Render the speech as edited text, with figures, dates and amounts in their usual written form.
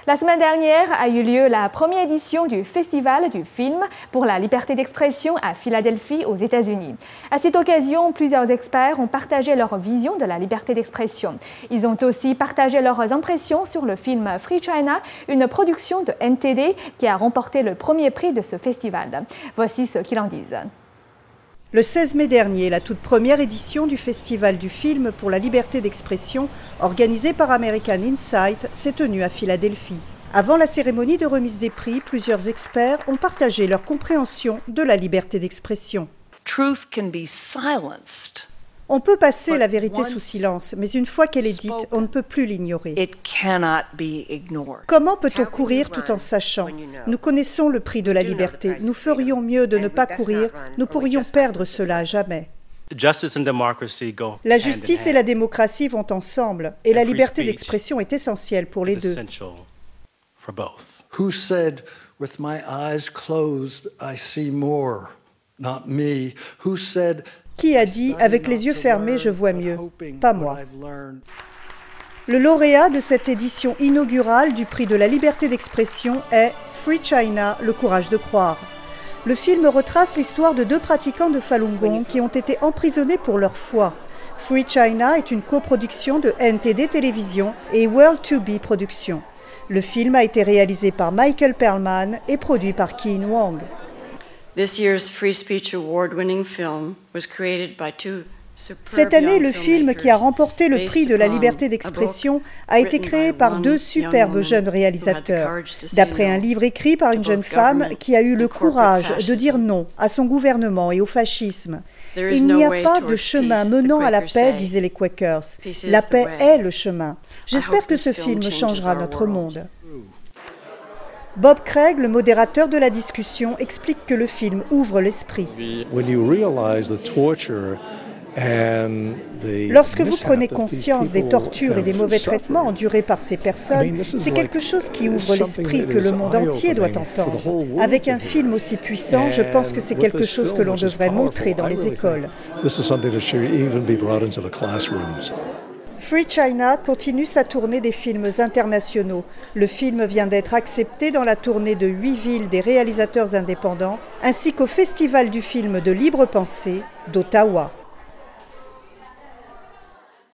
La semaine dernière a eu lieu la première édition du Festival du film pour la liberté d'expression à Philadelphie, aux États-Unis. À cette occasion, plusieurs experts ont partagé leur vision de la liberté d'expression. Ils ont aussi partagé leurs impressions sur le film Free China, une production de NTD qui a remporté le premier prix de ce festival. Voici ce qu'ils en disent. Le 16 mai dernier, la toute première édition du Festival du film pour la liberté d'expression, organisée par American Insight, s'est tenue à Philadelphie. Avant la cérémonie de remise des prix, plusieurs experts ont partagé leur compréhension de la liberté d'expression. Truth can be silenced. On peut passer la vérité sous silence, mais une fois qu'elle est dite, on ne peut plus l'ignorer. Comment peut-on courir tout en sachant? Nous connaissons le prix de la liberté. Nous ferions mieux de ne pas courir. Nous pourrions perdre cela à jamais. La justice et la démocratie vont ensemble, et la liberté d'expression est essentielle pour les deux. Who said, "With my eyes closed, I see more"? Not me. Who said, qui a dit « Avec les yeux fermés, je vois mieux » ? Pas moi. Le lauréat de cette édition inaugurale du prix de la liberté d'expression est Free China, le courage de croire. Le film retrace l'histoire de deux pratiquants de Falun Gong qui ont été emprisonnés pour leur foi. Free China est une coproduction de NTD Télévision et World2B Productions. Le film a été réalisé par Michael Perlman et produit par Keen Wong. Cette année, le film qui a remporté le prix de la liberté d'expression a été créé par deux superbes jeunes réalisateurs, d'après un livre écrit par une jeune femme qui a eu le courage de dire non à son gouvernement et au fascisme. Il n'y a pas de chemin menant à la paix, disaient les Quakers. La paix est le chemin. J'espère que ce film changera notre monde. Bob Craig, le modérateur de la discussion, explique que le film ouvre l'esprit. Lorsque vous prenez conscience des tortures et des mauvais traitements endurés par ces personnes, c'est quelque chose qui ouvre l'esprit que le monde entier doit entendre. Avec un film aussi puissant, je pense que c'est quelque chose que l'on devrait montrer dans les écoles. Free China continue sa tournée des films internationaux. Le film vient d'être accepté dans la tournée de 8 villes des réalisateurs indépendants, ainsi qu'au Festival du film de libre pensée d'Ottawa.